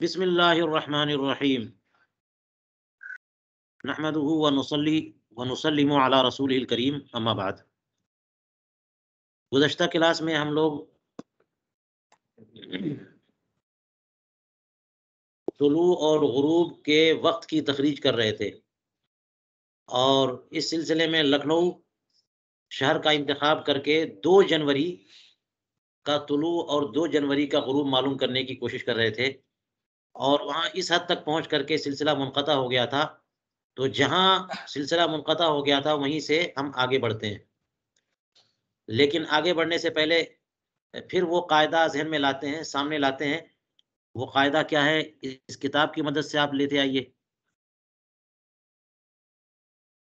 बिस्मिल्लाहिर्रहमानिर्रहीम नहमदुहु व नुसल्ली व नुसल्लिमु अला रसूलिल करीम अम्मा बाद। गुज़श्ता क्लास में हम लोग तुलू और गुरूब के वक्त की तखरीज कर रहे थे और इस सिलसिले में लखनऊ शहर का इंतखाब करके 2 जनवरी का तुलू और 2 जनवरी का गुरूब मालूम करने की कोशिश कर रहे थे और वहाँ इस हद तक पहुँच करके सिलसिला मुनक़ता हो गया था। तो जहाँ सिलसिला मुनक़ता हो गया था वहीं से हम आगे बढ़ते हैं। लेकिन आगे बढ़ने से पहले फिर वो कायदा ज़हन में लाते हैं, सामने लाते हैं। वो कायदा क्या है, इस किताब की मदद से आप लेते आइए।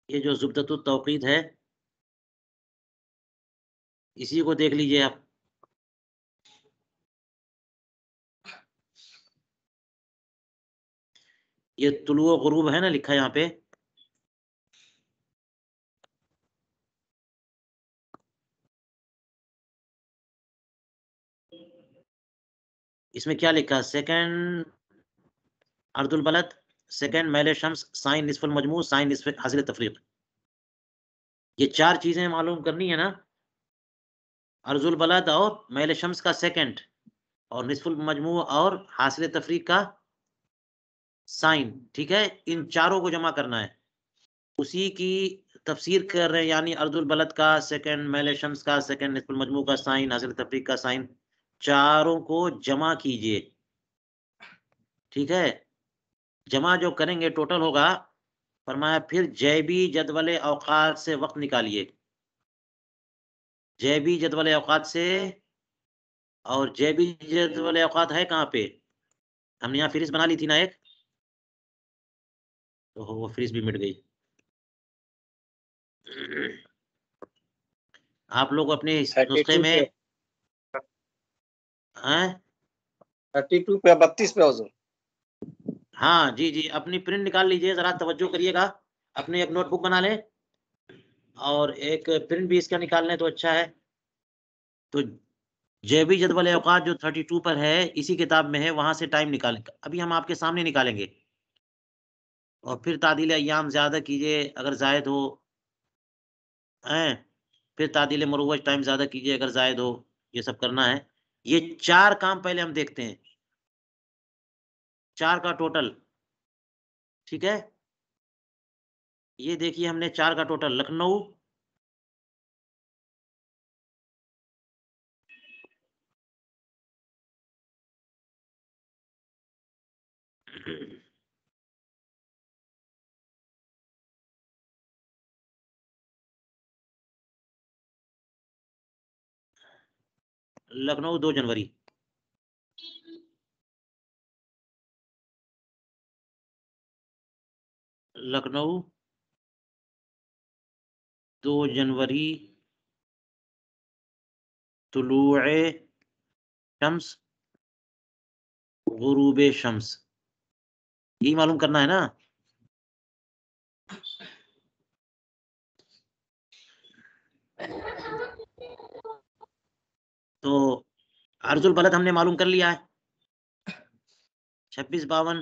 ये जो ज़ुब्दतुत तौक़ीद है, इसी को देख लीजिए आप। ये तुलू व ग़ुरूब है ना लिखा है यहाँ पे। इसमें क्या लिखा है? सेकंड अर्दुल बलद, सेकंड मैल शम्स, साइन निस्फ़ुल मजमू, साइन निस्फ़ हासिल तफ़रीक़। ये 4 चीज़ें मालूम करनी है ना। अर्जुल बलद और मैल शम्स का सेकंड और निस्फ़ुल मजमू और हासिल तफ़रीक़ का साइन, ठीक है? इन चारों को जमा करना है। उसी की तफ़सीर कर रहे हैं, यानी अर्जुल बलद का सेकंड, मैल शम्स का सेकंड, निस्फ़ुल मजमू का साइन, हासिल तफ़रीक़ का साइन, चारों को जमा कीजिए, ठीक है? जमा जो करेंगे टोटल होगा, फरमाया फिर जैबी जदवल औक़ात से वक़्त निकालिए। जैबी जदवल औक़ात से, और जैबी जदवल औक़ात है कहाँ पे? हमने यहाँ फ़हरिस्त बना ली थी ना एक, तो वो फ़हरिस्त भी मिट गई। आप लोग अपने इस नुस्खे 32 में पे, हैं? 32 पे 32 पे हुज़ूर। हाँ, जी, जी, अपनी प्रिंट निकाल लीजिए, ज़रा तवज्जो करिएगा। अपनी एक नोटबुक बना लें और एक प्रिंट भी इसका निकाल लें तो अच्छा है। तो जैबी जदवल औक़ात जो 32 पर है, इसी किताब में है, वहाँ से टाइम निकालें। अभी हम आपके सामने निकालेंगे। और फिर तादील अय्याम ज़्यादा कीजिए अगर ज़ायद हो, हैं? फिर तादील मरूवज टाइम ज़्यादा कीजिए अगर ज़ायद हो, ये सब करना है। ये 4 काम पहले हम देखते हैं, 4 का टोटल, ठीक है? ये देखिए हमने 4 का टोटल लखनऊ, लखनऊ 2 जनवरी, लखनऊ 2 जनवरी तुलूए शम्स, गुरूबे शम्स, यही मालूम करना है ना? तो अर्जुल बलद हमने मालूम कर लिया है, 26-52।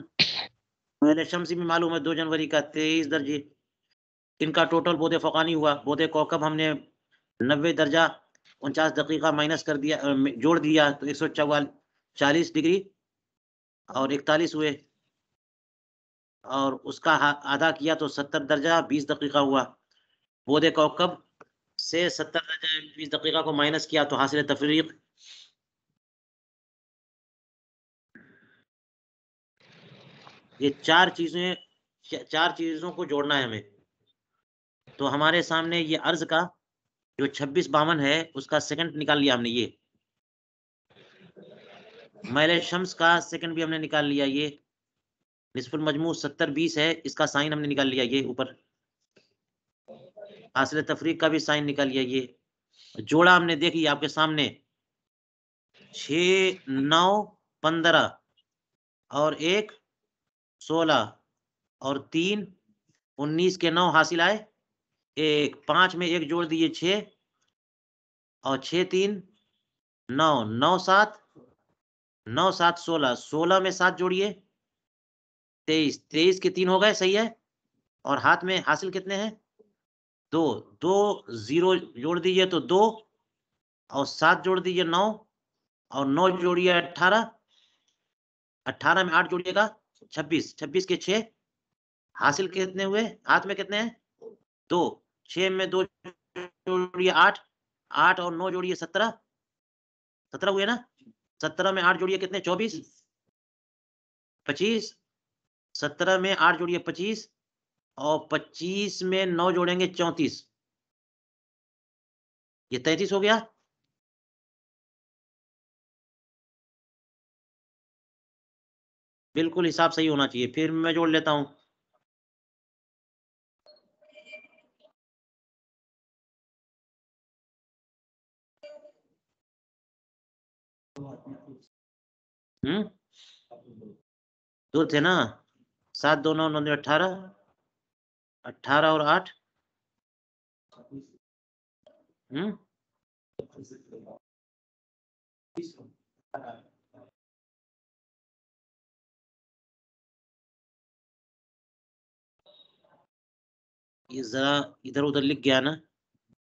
मैल शम्स भी मालूम है 2 जनवरी का 23 दर्जे। इनका टोटल बोधे फ़क़ानी हुआ। बोधे कौकब हमने 90 दर्जा 49 दक़ीक़ा माइनस कर दिया, जोड़ दिया तो 140 डिग्री और 41 हुए, और उसका आधा किया तो 70 दर्जा 20 दक़ीक़ा हुआ। बोधे कौकब से 70 दर्जा 20 दक़ीक़ा को माइनस किया तो हासिल तफ़रीक़, ये 4 चीज़ों को जोड़ना है हमें। तो हमारे सामने ये अर्ज़ का जो 26-52 है, उसका सेकंड निकाल लिया हमने ये। मैल शम्स का सेकंड भी हमने निकाल लिया ये। निस्फ़ुल मजमू 70-20 है, इसका साइन हमने निकाल लिया ये ऊपर। हासिल तफ़रीक़ का भी साइन निकाल लिया ये। जोड़ा हमने देख लिया आपके सामने, 6, 9, 15 और 1, 16 और 3, 19 के 9 हासिल आए। 1, 5 में 1 जोड़ दिए 6 और 6, 3, 9, 9, 7, 9, 7, 16, 16 में 7 जोड़िए 23, 23 के 3 हो गए, सही है। और हाथ में हासिल कितने हैं? 2, 2 0 जोड़ दीजिए तो 2 और 7 जोड़ दीजिए 9 और 9 जोड़िए 18, 18 में 8 जोड़िएगा 26, 26 के 6 हासिल कितने हुए? हाथ में कितने हैं? 2, 6 में 2 जोड़िए 8, 8 और 9 जोड़िए 17, 17 हुए ना? 17 में 8 जोड़िए कितने? 24, 25, 17 में 8 जोड़िए 25 और 25 में 9 जोड़ेंगे 34, ये 33 हो गया। बिल्कुल हिसाब सही होना चाहिए। फिर मैं जोड़ लेता हूँ। हुँ? 2 थे ना? 7 2 9 9 दूनी 18, 18 और 8 हुँ? ये ज़रा इधर-उधर लिख गया ना,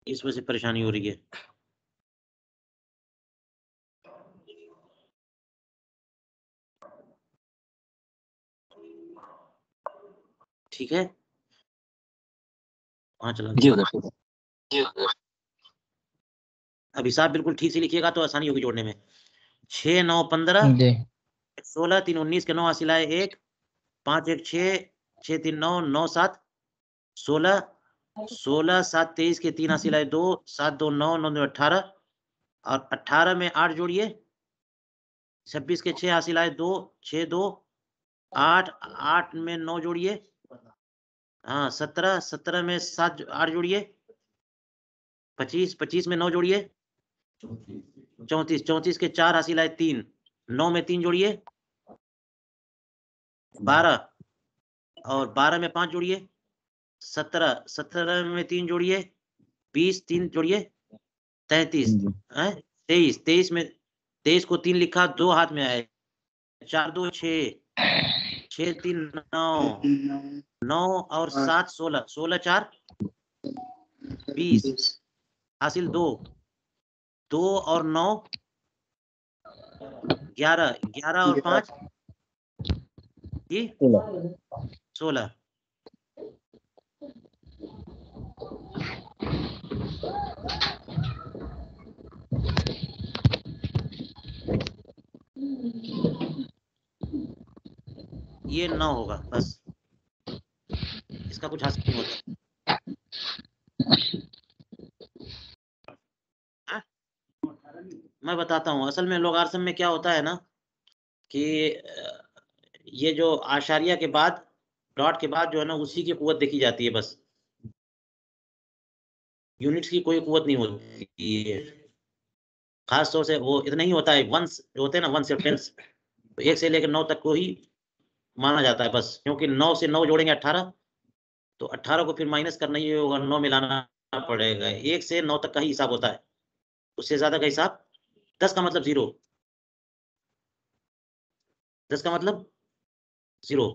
इस वजह से परेशानी हो रही है। ठीक है? वहाँ चला जी गया। हुज़ूर। अब हिसाब बिल्कुल ठीक से लिखिएगा तो आसानी होगी जोड़ने में। 6 9 15, जी। 16 3 19 के 9 हासिल आए 1, 5 1 6, 6 3 9, 9 7 16, 16 7 23 के 3 हासिल आए 2, 7 2 9 9 2 18 और 18 में 8 जोड़िए, 26 के 6 हासिल आए 2, 6 2 8, 8 में 9 जोड़िए, हाँ 17, 17 में 7 8 जोड़िए, 25, 25 में 9 जोड़िए, 34, 34 के 4 हासिल आए 3, 9 में 3 जोड़िए, 12 और 12 में 5 जोड़िए, 17, 17 में 3 जोड़िए, 20 3 जोड़िए, 33 जी। हैं? 23, 23 में 23 को 3 लिखा, 2 हाथ में आए, 4 2 6, 6 3 9, 9 और 7 16, 16 4 20 हासिल 2, 2 और 9 11, 11 और 5 जी 16। ये 9 होगा बस। इसका कुछ हासिल नहीं होता। हाँ? मैं बताता हूँ, असल में लोगारिथम में क्या होता है ना कि ये जो आशारिया के बाद, डॉट के बाद जो है ना उसी की कुव्वत देखी जाती है बस। यूनिट्स की कोई कुव्वत नहीं होती है। खास तौर से वो इतना ही होता है, वंस जो होते हैं ना, वंस या टेंस, तो 1 से लेकर 9 तक को ही माना जाता है बस, क्योंकि 9 से 9 जोड़ेंगे 18, तो 18 को फिर माइनस करना ही होगा, 9 मिलाना पड़ेगा। 1 से 9 तक का ही हिसाब होता है, उससे ज़्यादा का हिसाब 10 का मतलब 0, 10 का मतलब 0,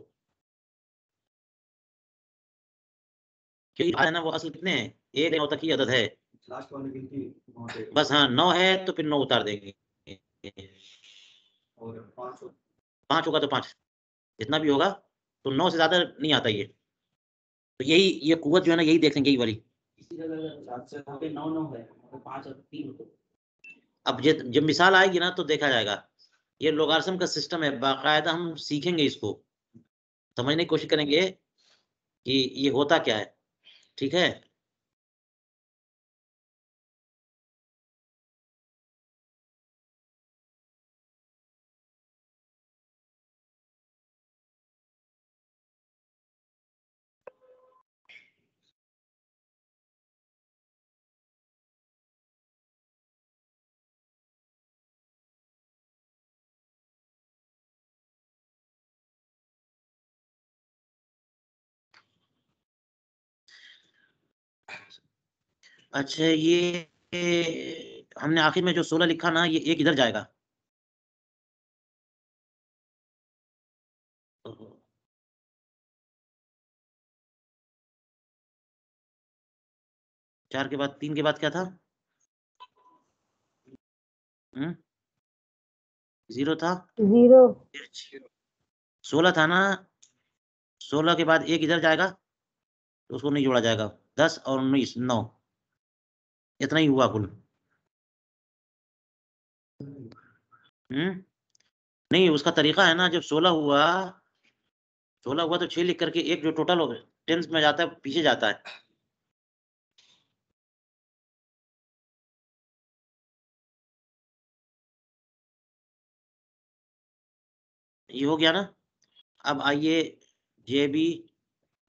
क्योंकि है ना वो असल कितने हैं, 1 से 9 तक ही अदद है। लास्ट वाली गिनती 9 से बस हाँ, 9 है तो फिर 9 उतार देंगे। और 5 5 होगा तो 5, जितना भी होगा, तो 9 से ज़्यादा नहीं आता ये। तो यही ये कुव्वत जो है ना यही देख लेंगे, यही वाली। इसी जगह 7 से वहाँ पे 9 9 है, वहाँ पे 5 और 3 होते। अब जब मिसाल आएगी ना तो देखा जाएगा। ये लोगारिथम का सिस्टम है, बाकायदा हम सीखेंगे इसको, समझने की कोशिश करेंगे कि ये होता क्या है, ठीक है? अच्छा ये हमने आखिर में जो 16 लिखा ना, ये 1 इधर जाएगा। ओहो! 4 के बाद 3 के बाद क्या था? 0 था, 0 फिर 16 था ना, 16 के बाद 1 इधर जाएगा तो उसको नहीं जोड़ा जाएगा। 10 और 19 9, इतना ही हुआ कुल। नहीं, उसका तरीका है ना, जब 16 हुआ तो 6 लिख करके एक जो टोटल हो टेंस में जाता है पीछे जाता है। ये हो गया ना। अब आइए जेबी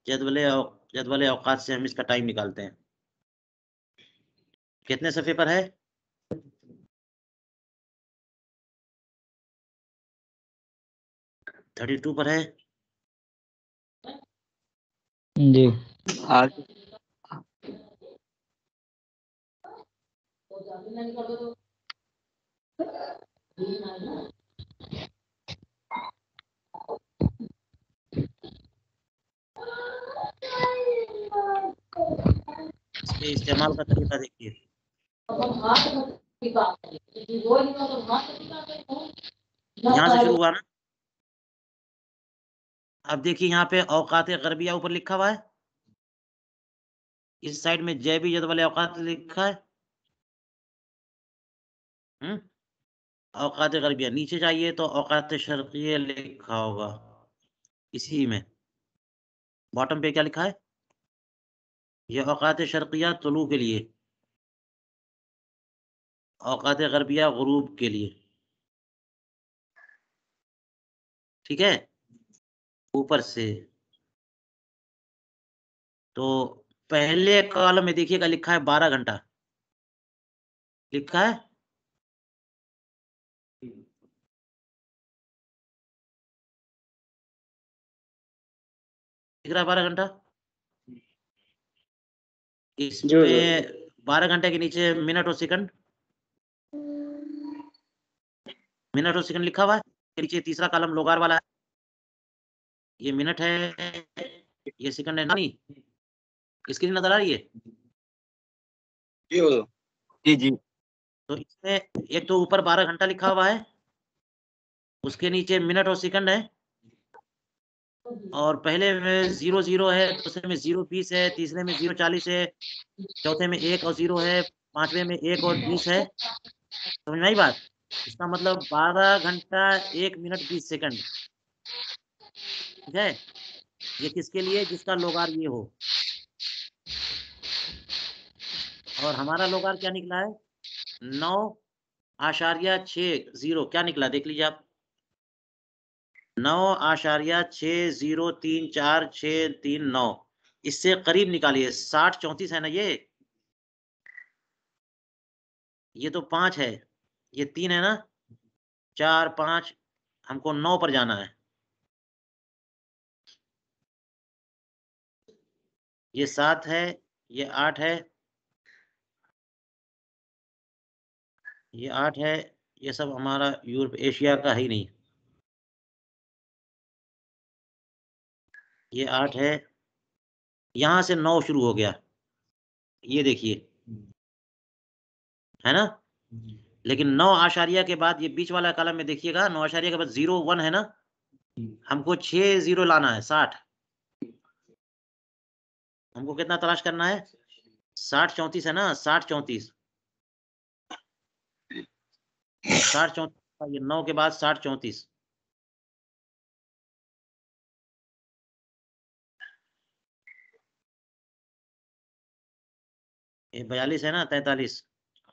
जदवल औकात से हम इसका टाइम निकालते हैं। कितने सफ़े पर है? 32 पर है। जी आगे इसके इस्तेमाल का तरीका देखिए। यहाँ से शुरू हुआ ना। अब देखिए यहाँ पे औकात गरबिया ऊपर लिखा हुआ है, इस साइड में जैबी जदवल औकात लिखा है। औकात गरबिया नीचे जाइए तो औकात शर्क़िया लिखा होगा, इसी में बॉटम पे क्या लिखा है? ये औकात शर्क़िया तुलू के लिए, औकात गरबिया गुरूब के लिए। ठीक है, ऊपर से। तो पहले कॉलम में देखिएगा लिखा है 12 घंटा लिखा है। दिख रहा है 12 घंटा। इसमें 12 घंटे के नीचे मिनट और सेकंड, मिनट और सेकंड लिखा हुआ है। नीचे तीसरा कॉलम लोगार वाला है, ये मिनट है, ये सेकंड है। नहीं, स्क्रीन नजर आ रही है? जी जी। तो इसमें एक तो ऊपर 12 घंटा लिखा हुआ है, उसके नीचे मिनट और सेकंड है, और पहले में 0 है, दूसरे में 0 20 है, तीसरे में 0 40 है, चौथे में 1 और 0 है, पांचवे में 1 और 20 है। समझ में आई बात? इसका मतलब 12 घंटा 1 मिनट 20 सेकंड। ठीक है, ये किसके लिए? जिसका लोगार ये हो। और हमारा लोगार क्या निकला है? 9.60 क्या निकला देख लीजिए आप। 9.6034639, इससे करीब निकालिए। 60 34 है ना ये तो 5 है, ये 3 है ना, 4 5, हमको 9 पर जाना है। ये 7 है, ये 8 है, ये 8 है। ये सब हमारा यूरोप एशिया का है ही नहीं। ये 8 है, यहाँ से 9 शुरू हो गया, ये देखिए, है ना। लेकिन 9 आशारिया के बाद ये बीच वाला कॉलम में देखिएगा, 9 आशारिया के बाद 0 1 है ना, हमको 6 0 लाना है। 60, हमको कितना तलाश करना है? 60 34 है ना, 60 34, 60 34, ये 9 के बाद 60 34, ये 42 है ना, 43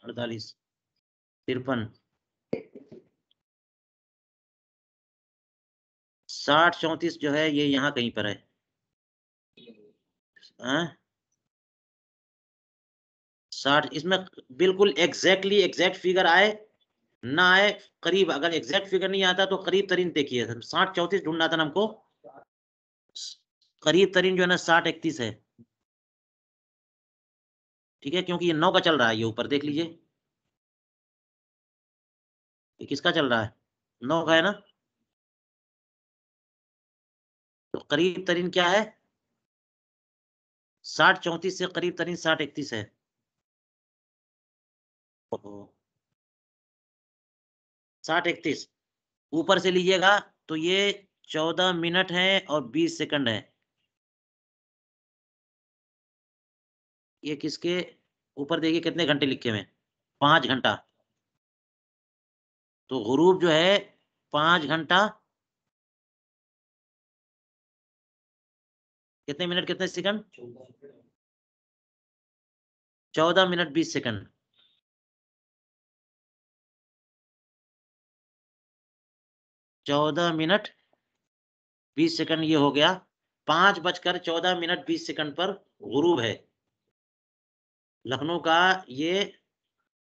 48 53, 60 34 जो है ये यहाँ कहीं पर है। 60, इसमें बिल्कुल एग्जैक्ट फिगर आए ना आए, करीब। अगर एग्जैक्ट फिगर नहीं आता तो करीब तरीन देखिए। 60 34 ढूंढना था ना हमको, करीब तरीन जो है ना 60 31 है। ठीक है, क्योंकि ये 9 का चल रहा है, ये ऊपर देख लीजिए, ये किसका चल रहा है? 9 का है ना। तो करीब तरीन क्या है? 60 34 से करीब तरीन 60 31 है। 60:31 ऊपर से लीजिएगा तो ये 14 मिनट है और 20 सेकंड है। ये किसके ऊपर देखिए कितने घंटे लिखे हुए हैं, 5 घंटा। तो गुरूब जो है 5 घंटा कितने मिनट कितने second, 14 minute 20 second. 14 minute 20 second ये हो गया। 5:14 पर गुरूब है। लखनऊ का ये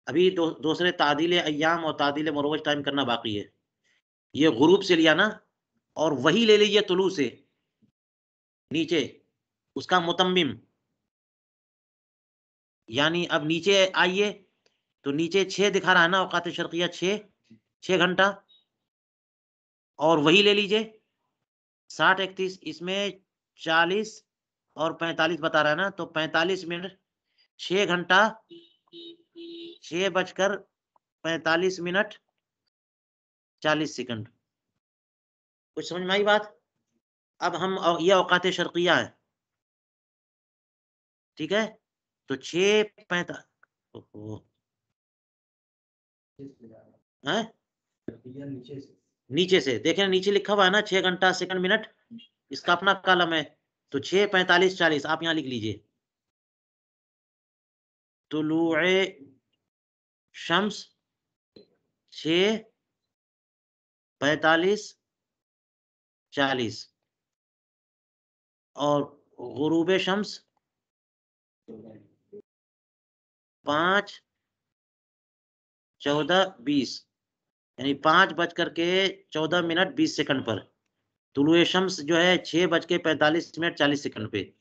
अभी दूसरे तादील अय्याम और तादील मरोज टाइम करना बाकी है। ये गुरूब से लिया ना, और वही ले लीजिए तुलू से नीचे उसका मुतम्मिम, यानी अब नीचे आइए तो नीचे 6 दिखा रहा है ना औकात शर्किया, 6 घंटा, और वही ले लीजिए 60:31 इसमें 40 और 45 बता रहा है ना, तो 45 मिनट 6 घंटा 6:45 40 सेकंड। कुछ समझ में आई बात? अब हम ये औकात शर्किया है, ठीक है। तो 6:45 है नीचे से देखें, नीचे लिखा हुआ है ना 6 घंटा सेकंड मिनट, इसका अपना कॉलम है। तो 6:45 40 आप यहां लिख लीजिए। तुलूए शम्स 6:45 40 और गुरूबे शम्स 5:14 यानी 5:14 पर तुलुए शम्स जो है 6:45 पे।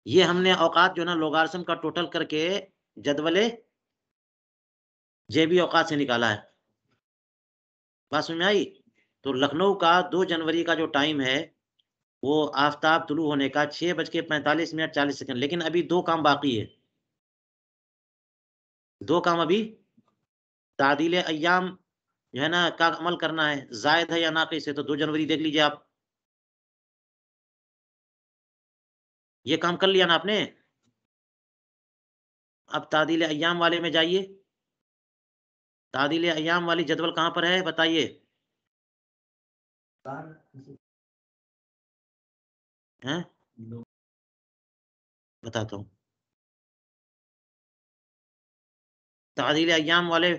ये हमने औकात जो है ना लोगारिथम का टोटल करके जदवले जेबी औकात से निकाला है। बात समझ में आई? तो लखनऊ का 2 जनवरी का जो टाइम है वो आफ्ताब तुलू होने का 6:45 40, लेकिन अभी 2 काम बाकी है। 2 काम अभी तादील अय्याम जो है ना का अमल करना है, जायद है या नाक़िस है, तो 2 जनवरी देख लीजिए आप। ये काम कर लिया ना आपने। अब तादील अय्याम वाले में जाइए। तादील अय्याम वाली जदवल कहाँ पर है बताइए? हैं बताता हूँ। तादील अय्याम वाले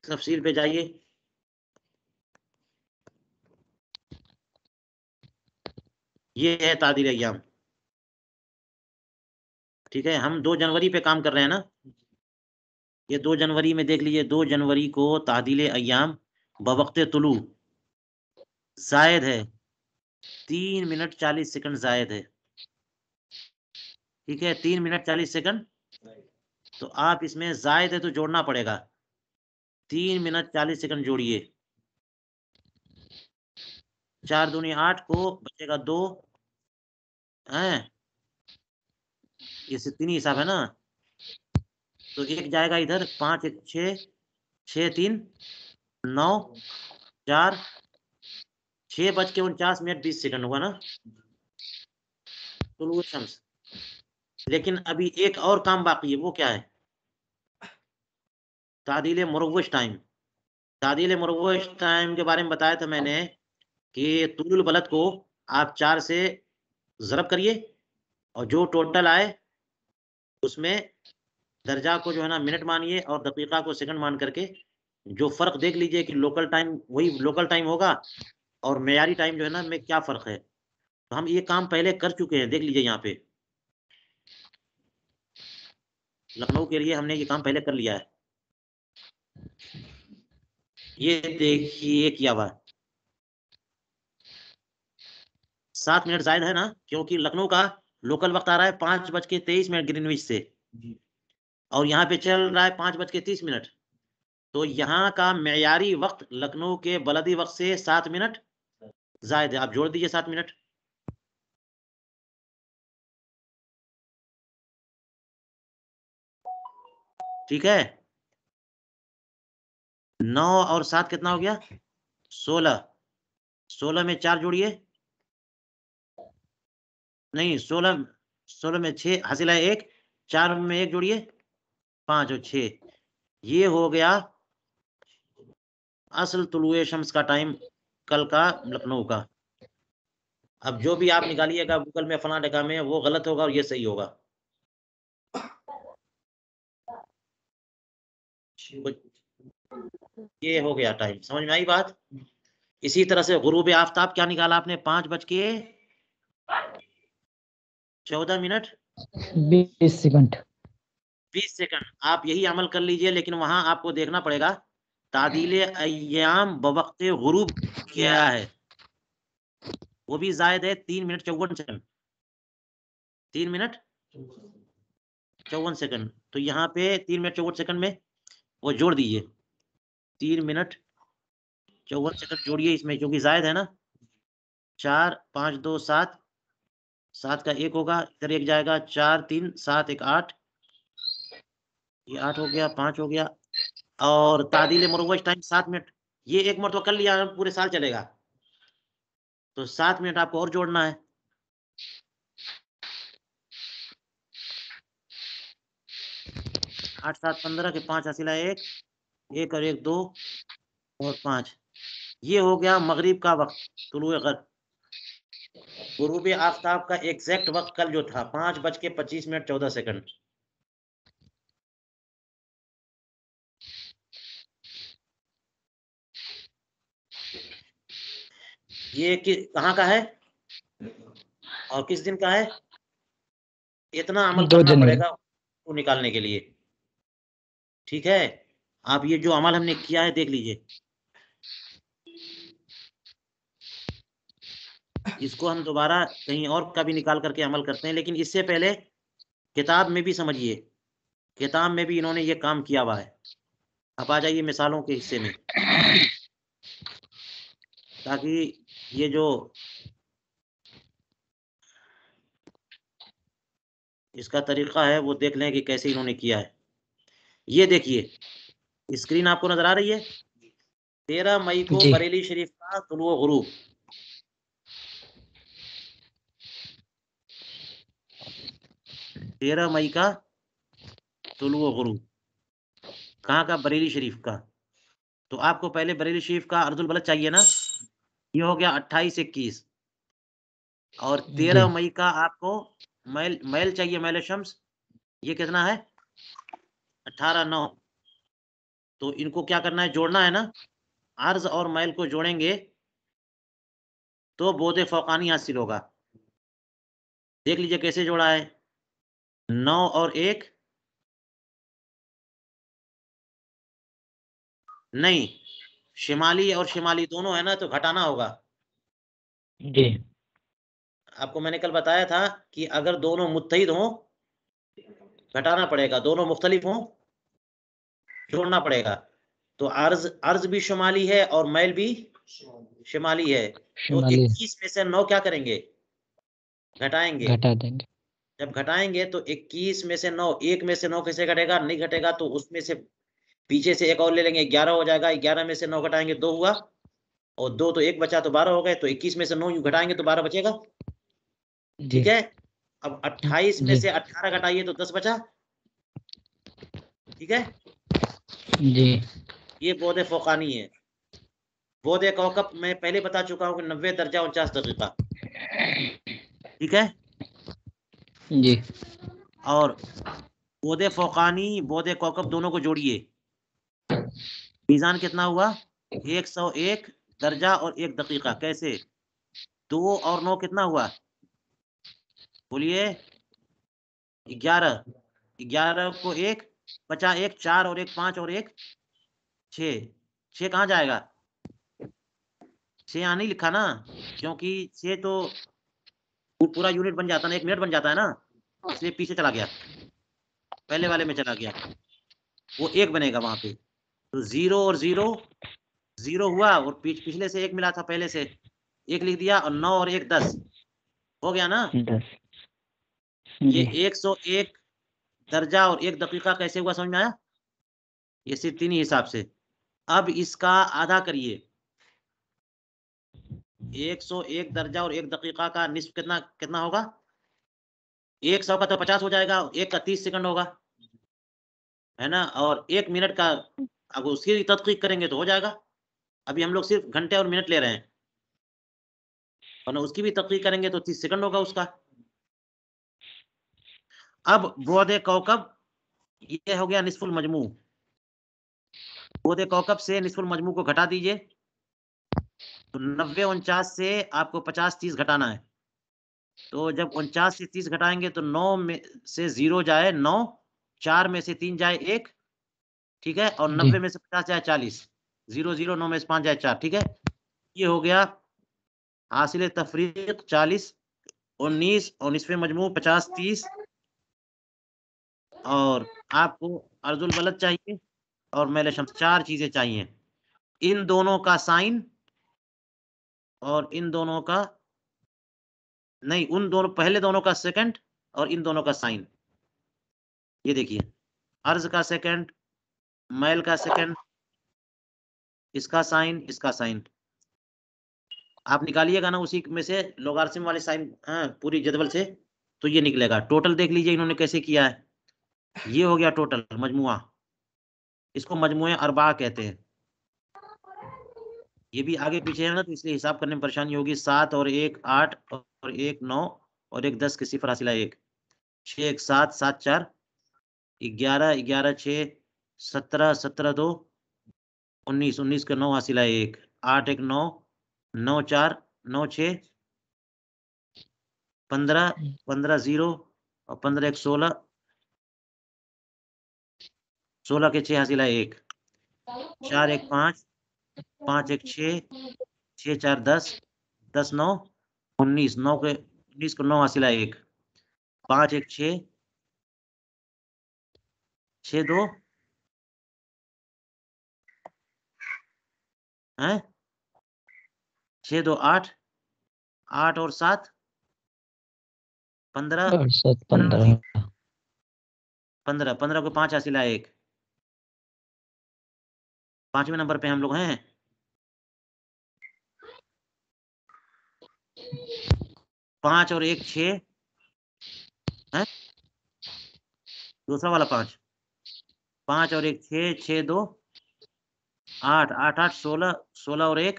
तफसील पे जाइए। ये है तादील अय्याम, ठीक है। हम 2 जनवरी पे काम कर रहे हैं ना। ये 2 जनवरी में देख लीजिए, 2 जनवरी को तादील अय्याम बवक्ते तुलू जायद है 3 मिनट 40 सेकंड जायद है, ठीक है। 3 मिनट 40 सेकंड। तो आप इसमें जायद है तो जोड़ना पड़ेगा, 3 मिनट 40 सेकंड जोड़िए। 4 दूनी 8 को बचेगा 2 हैं, ये तीन हिसाब है ना। तो एक जाएगा इधर, 5 1 6 6 3 9 4 6:49 हुआ ना तुलुए शम्स। लेकिन अभी एक और काम बाकी है, वो क्या है? तादील मुरव्वज टाइम। तादील मुरव्वज टाइम के बारे में बताया था मैंने कि तुलुल बलद को आप 4 से ज़रब करिए और जो टोटल आए उसमें दर्जा को जो है ना मिनट मानिए और दकीका को सेकंड मान करके जो फ़र्क देख लीजिए कि लोकल टाइम वही लोकल टाइम होगा और मेयारी टाइम जो है ना में क्या फ़र्क है। तो हम ये काम पहले कर चुके हैं, देख लीजिए यहाँ पे लखनऊ के लिए हमने ये काम पहले कर लिया है। ये देखिए किया हुआ 7 मिनट जायद है ना, क्योंकि लखनऊ का लोकल वक्त आ रहा है 5:23 ग्रीनविच से और यहाँ पे चल रहा है 5:30। तो यहाँ का मेयारी वक्त लखनऊ के बलदी वक्त से 7 मिनट जायद है। आप जोड़ दीजिए 7 मिनट। ठीक है, 9 और 7 कितना हो गया? 16। 16 में 4 जोड़िए, नहीं 16 में 6 हासिल है 1, 4 में 1 जोड़िए 5 और 6। ये हो गया असल तुलुए शम्स का टाइम कल का लखनऊ का। अब जो भी आप निकालिएगा गूगल में फलां जगह में, वो गलत होगा और ये सही होगा। ये हो गया टाइम, समझ में आई बात? इसी तरह से गुरूब आफ्ताब क्या निकाला आपने? 5:14 20 सेकंड। 20 सेकंड। आप यही अमल कर लीजिए, लेकिन वहां आपको देखना पड़ेगा तादील अय्याम बवक्त गुरूब क्या है, वो भी जायद है 3 मिनट 54 सेकंड। 3 minute 54 second. तो यहाँ पे 3 मिनट 54 सेकंड में वो जोड़ दीजिए, 3 मिनट 54 सेकंड जोड़िए इसमें, क्योंकि जायद है ना। 4 5 2 7, 7 का 1 होगा, इधर 1 जाएगा, 4 3 7 1 8, ये 8 हो गया, 5 हो गया। और तादील मुरव्वज टाइम 7 मिनट। ये एक मरतबा कर लिया, पूरे साल चलेगा। तो 7 मिनट आपको और जोड़ना है। आठ 7 15 के 5 हासिला 1, 1 और 1 2 और 5। ये हो गया मगरिब का वक्त, तुलुए ग़र्ब। गुरूब आफ्ताब का एग्जैक्ट वक्त कल जो था 5:25 14 सेकंड। ये कहाँ का है और किस दिन का है? इतना अमल 2 करना जनवरी। पड़ेगा वो निकालने के लिए। ठीक है, आप ये जो अमल हमने किया है देख लीजिए, इसको हम दोबारा कहीं और का भी निकाल करके अमल करते हैं, लेकिन इससे पहले किताब में भी समझिए, किताब में भी इन्होंने ये काम किया हुआ है। अब आ जाइए मिसालों के हिस्से में, ताकि ये जो इसका तरीका है वो देख लें कि कैसे इन्होंने किया है। ये देखिए स्क्रीन आपको नजर आ रही है। 13 मई को जी। बरेली शरीफ का तुलुए गुरूब। 13 मई का तुलुए गुरूब कहाँ का? बरेली शरीफ का। तो आपको पहले बरेली शरीफ का अर्जुल बलद चाहिए ना, ये हो गया 28 21। और 13 जी। मई का आपको मैल चाहिए, मैल शम्स, ये कितना है? 18 9। तो इनको क्या करना है? जोड़ना है ना। अर्ज और मैल को जोड़ेंगे तो बोधे फौकानी हासिल होगा। देख लीजिए कैसे जोड़ा है। 9 और 1 नहीं, शिमाली और शिमाली दोनों है ना, तो घटाना होगा। जी। आपको मैंने कल बताया था कि अगर दोनों मुत्तहिद हों घटाना पड़ेगा, दोनों मुख्तलिफ हों जोड़ना पड़ेगा। तो अर्ज भी शुमाली है और मैल भी शिमाली है। तो शिमाली 21 में से 9 क्या करेंगे? घटाएंगे। घटा देंगे। जब घटाएंगे तो 21 में से 9, 1 में से 9 कैसे घटेगा? नहीं घटेगा, तो उसमें से पीछे से एक और ले लेंगे, 11 हो जाएगा। 11 में से 9 घटाएंगे 2 हुआ, और 2 तो 1 बचा तो 12 हो गए। तो 21 में से 9 यूं घटाएंगे तो 12 बचेगा। जी। ठीक है। अब 28 में जी। से 18 घटाइए तो 10 बचा। ठीक है, जी। ये बोधे फौकानी है। बोधे कौकब मैं पहले बता चुका हूँ कि 90 दर्जा 49 दकीका। ठीक है। जी। और बोधे फौकानी बोधे कौकब दोनों को जोड़िए, मीज़ान कितना हुआ? 101 दर्जा और 1 दकीका। कैसे? 2 और 9 कितना हुआ? बोलिए। 11। 11 को 1 बचा, 1 4 और 1 5 और 1 6। 6 कहाँ जाएगा? 6 यहाँ नहीं लिखा ना, क्योंकि 6 तो पूरा यूनिट बन जाता ना, 1 मिनट बन जाता है ना, इसलिए पीछे चला गया, पहले वाले में चला गया, वो 1 बनेगा वहां पे। तो 0 और 0 0 हुआ, और पिछले से 1 मिला था, पहले से 1 लिख दिया, और 9 और 1 10 हो गया ना। 10। ये जी। 101 दर्जा और 1 दकीका कैसे हुआ, समझ में आया? ये सिर्फ 3 ही हिसाब से। अब इसका आधा करिए, 101 दर्जा और 1 दकीका का निस्फ कितना कितना होगा? 100 का तो 50 हो जाएगा, 1 का 30 सेकंड होगा, है ना? और 1 मिनट का अब उसकी तदकीक करेंगे तो हो जाएगा। अभी हम लोग सिर्फ घंटे और मिनट ले रहे हैं, और उसकी भी तदकीक करेंगे तो 30 सेकंड होगा उसका। अब बुअद कौकब, ये हो गया निस्फुल मजमू। बुअद कौकब से निस्फुल मजमू को घटा दीजिए, तो 90 49 से आपको 50 30 घटाना है। तो जब 49 से 30 घटाएंगे तो 9 में से 0 जाए 9, 4 में से 3 जाए 1, ठीक है, और जी 90 में से 50 जाए 40, 0 0 9 में से 5 जाए 4, ठीक है। ये हो गया हासिल तफरीक 40 19 और निस्फ़े मजमू 50 30, और आपको अर्जुल बलद चाहिए और मैल शम्स, 4 चीजें चाहिए। इन दोनों का साइन और इन दोनों का नहीं, उन दोनों पहले दोनों का सेकंड और इन दोनों का साइन। ये देखिए, अर्ज का सेकंड, मैल का सेकंड, इसका साइन, इसका साइन। आप निकालिएगा ना उसी में से लोगारिथम वाले साइन, हाँ, पूरी जदवल से, तो ये निकलेगा। टोटल देख लीजिए इन्होंने कैसे किया है। ये हो गया टोटल मजमुआ, इसको मजमुए अरबा कहते हैं। ये भी आगे पीछे है ना, तो इसलिए हिसाब करने में परेशानी होगी। 7 और 1 8 और 1 9 और 1 10 के सिफर हासिला 1, 6 1 7 7 4 11 11 6 17 17 2 19 19 का 9 हासिला 1, 8 1 9 9 4 9 6 15 15 0 और 15 1 16 16 के 6 हासिला 1, 4 1 5 5 1 6 6 4 10 10 9 19 9 के 19 को 9 हासिला 1, 5 1 6 6 2 हैं, 6 2 8 8 और 7 15 और 7 15 15 15 को 5 हासिला 1, 5वें नंबर पे हम लोग हैं। 5 और 1 6 है, दूसरा वाला 5, 5 और 1 6 6 2 8 8 8 16 16 और 1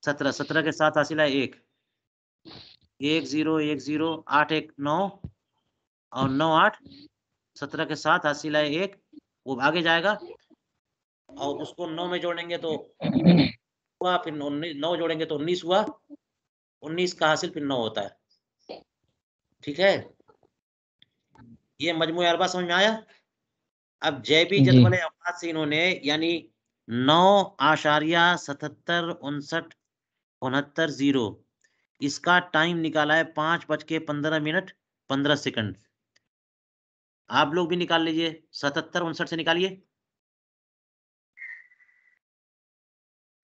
17 17 के साथ हासिला 1 1 0 1 0 8 1 9 और 9 8 17 के साथ हासिला 1, वो आगे जाएगा, और उसको 9 में जोड़ेंगे तो हुआ, फिर 9 जोड़ेंगे तो 19 हुआ, 19 का हासिल फिर 9 होता है, ठीक है। ये मजमू अरबा समझ में आया। अब जैबी जी जदवल औकात से इन्होंने यानी 9.77 59 69 0 इसका टाइम निकाला है 5:15 15 सेकंड। आप लोग भी निकाल लीजिए, 77 59 से निकालिए,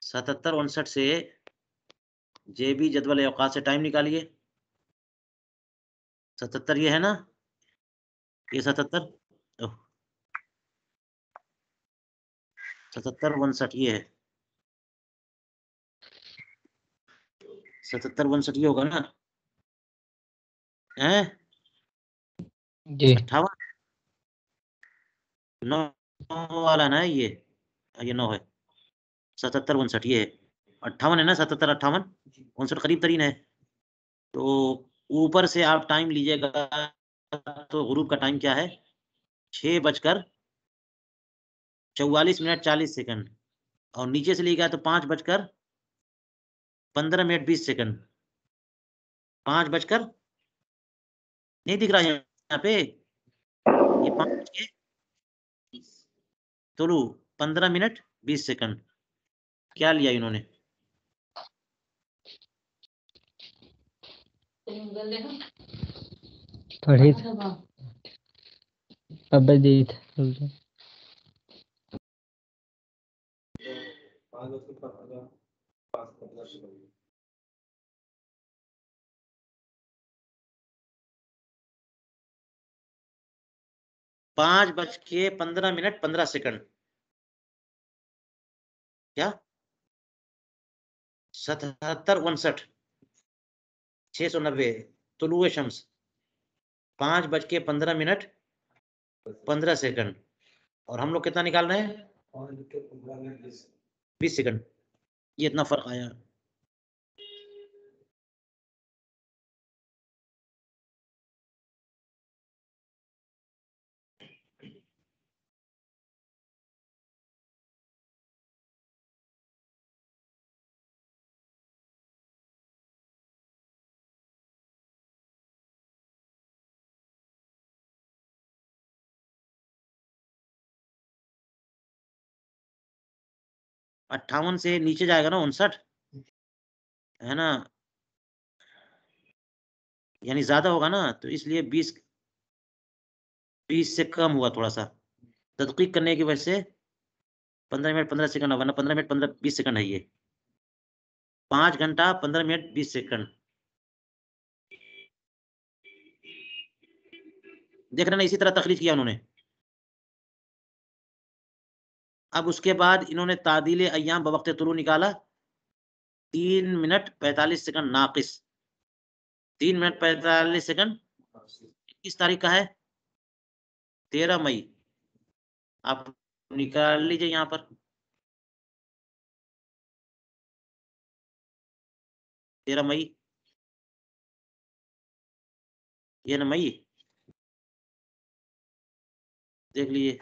77 59 से जेबी जदवल औकात से टाइम निकालिए। 77 ये है ना, ये 77 77 59 ये है, 77 59 ये होगा ना, है जी 58 9 वाला ना ये 9 है, 77 59 ये है, 58 है ना, 77 58 59 करीब तरीन है। तो ऊपर से आप टाइम लीजिएगा, तो ग्रुप का टाइम क्या है, 6:44 40 सेकंड, और नीचे से लिखा है तो 5:15 20 सेकंड, 5 नहीं दिख रहा है यहाँ पे, ये 5 चलो 15 20 सेकंड क्या लिया इन्होंने, पढ़ी अब दी 5:15 क्या 77:59 690 तुलुए शम्स 5:15 और हम लोग कितना निकाल रहे हैं 20 सेकंड। ये इतना फर्क आया। अट्ठावन से नीचे जाएगा ना 59 है ना, यानी ज्यादा होगा ना, तो इसलिए 20 से कम हुआ थोड़ा सा तदकीक करने की वजह से 15 मिनट 15 सेकंड होगा ना, 15 मिनट 15 20 सेकंड है ये 5 घंटा 15 मिनट 20 सेकंड। देख रहे ना, इसी तरह तखरीज किया उन्होंने। अब उसके बाद इन्होंने तादील अय्याम बवक्त तुलू निकाला 3 मिनट 45 सेकंड नाकिस 3 मिनट 45 सेकंड किस तारीख का है 13 मई। आप निकाल लीजिए यहाँ पर 13 मई ये ना मई देख लीजिए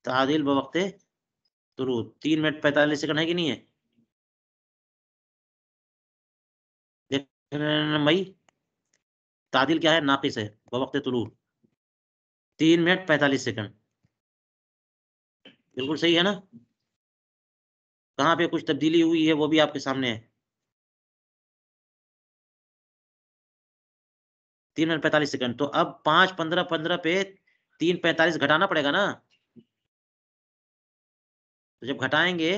तादील बवक्त तुलू 3 मिनट 45 सेकंड है कि नहीं है देख मई तादील क्या है नाकिस है बवक्त तुलू 3 मिनट 45 सेकंड बिल्कुल सही है ना। कहाँ पे कुछ तब्दीली हुई है वो भी आपके सामने है। 3 मिनट 45 सेकंड तो अब 5:15 पे 3:45 घटाना पड़ेगा ना, तो जब घटाएंगे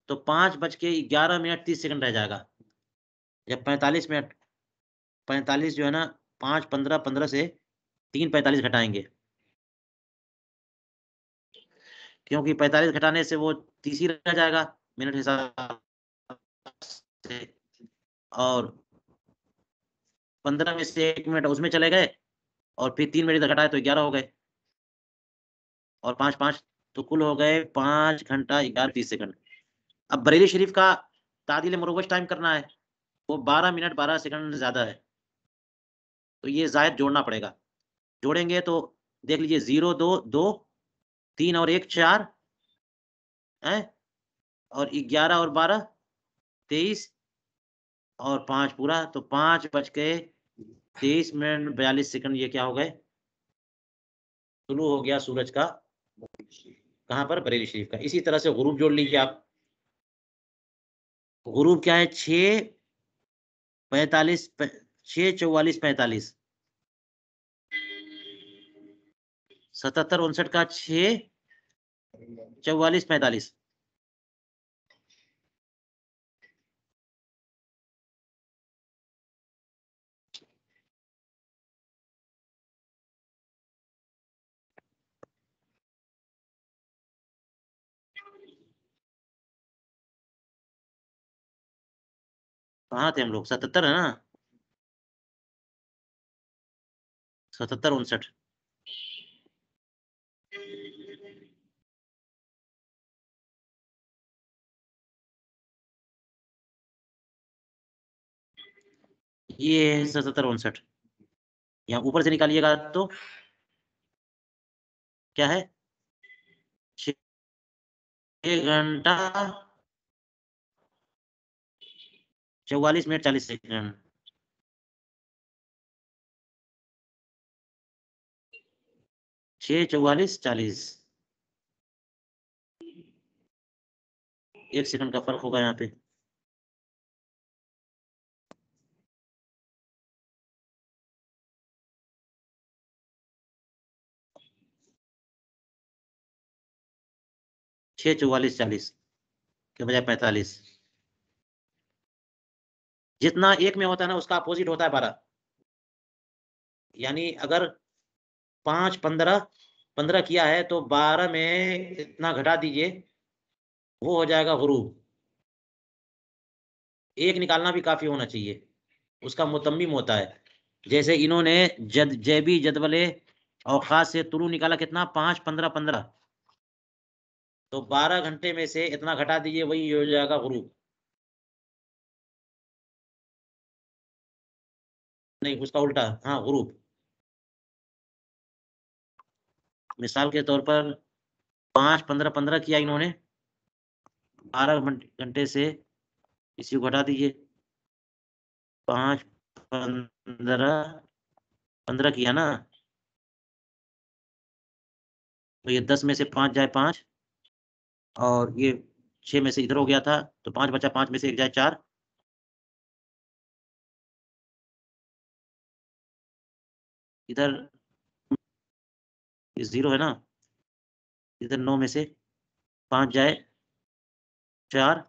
तो 5:11 30 सेकंड रह जाएगा। जब 45 जो है ना 5:15 से 3:45 घटाएंगे क्योंकि 45 घटाने से वो 30 ही रह जाएगा मिनट हिसाब से, और 15 में से 1 मिनट उसमें चले गए और फिर 3 मिनट इधर घटाए तो 11 हो गए और 5 तो कुल हो गए 5 घंटा 11 सेकंड। अब बरेली शरीफ का तादील मुरवज टाइम करना है, वो 12 मिनट 12 सेकंड ज्यादा है, तो ये जायद जोड़ना पड़ेगा। जोड़ेंगे तो देख लीजिए 0 2 2 3 और 1 4 है, और 11 और 12 23 और 5 पूरा, तो 5:23 ये क्या हो गए तुलू हो गया सूरज का कहाँ पर बरेली शरीफ का। इसी तरह से गुरूब जोड़ लीजिए आप। गुरूब क्या है 6:45 6:44 77 59 का 6:44 कहाँ थे हम लोग 77 है ना 77 59 ये 77 59 यहाँ ऊपर से निकालिएगा तो क्या है 6 घंटा 44 मिनट 40 सेकंड 6:44 1 सेकंड का फर्क होगा यहाँ पे। छः 44 के बजाय 45 जितना एक में होता है ना उसका अपोजिट होता है 12, यानी अगर 5:15 15 किया है तो 12 में इतना घटा दीजिए, वो हो जाएगा गुरूब। एक निकालना भी काफी होना चाहिए, उसका मुतम्मिम होता है। जैसे इन्होंने जैबी जदवले औकात से तुलू निकाला, कितना 5 15 15, तो 12 घंटे में से इतना घटा दीजिए, वही हो जाएगा गुरूब। नहीं, उसका उल्टा, हाँ गुरूब। मिसाल के तौर पर 5 15 15 किया इन्होंने, 12 घंटे से इसी को घटा दीजिए, 5 15 15 किया ना, तो ये 10 में से 5 जाए 5, और ये 6 में से इधर हो गया था, तो 5 बचा, 5 में से 1 जाए 4, इधर ये 0 है ना, इधर 9 में से 5 जाए 4,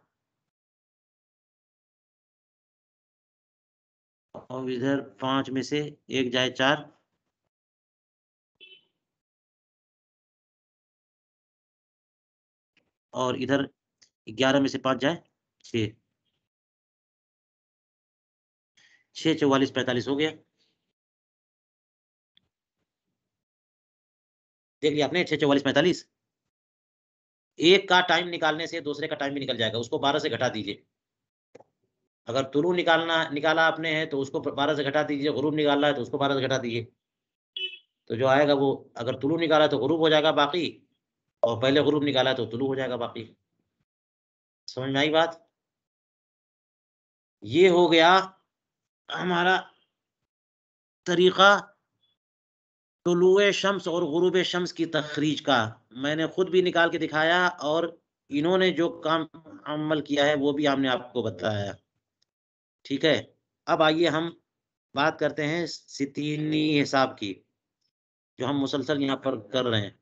और इधर 5 में से 1 जाए 4, और इधर 11 में से 5 जाए 6, 6 44 45 हो गया। देख लिया आपने, 6 44 45। एक का टाइम निकालने से दूसरे का टाइम भी निकल जाएगा, उसको 12 से घटा दीजिए। अगर तुलू निकाला आपने है तो उसको 12 से घटा दीजिए, गुरूब निकालना है तो उसको 12 से घटा दीजिए, तो जो आएगा वो, अगर तुलू निकाला तो गुरूब हो जाएगा बाकी, और पहले गुरूब निकाला तो तुलू हो जाएगा बाकी। समझ में आई बात? ये हो गया हमारा तरीका तुलुए शम्स और गुरूब शम्स की तखरीज का। मैंने खुद भी निकाल के दिखाया, और इन्होंने जो काम अमल किया है वो भी हमने आपको बताया। ठीक है, अब आइए हम बात करते हैं सितीनी हिसाब की, जो हम मुसलसल यहाँ पर कर रहे हैं।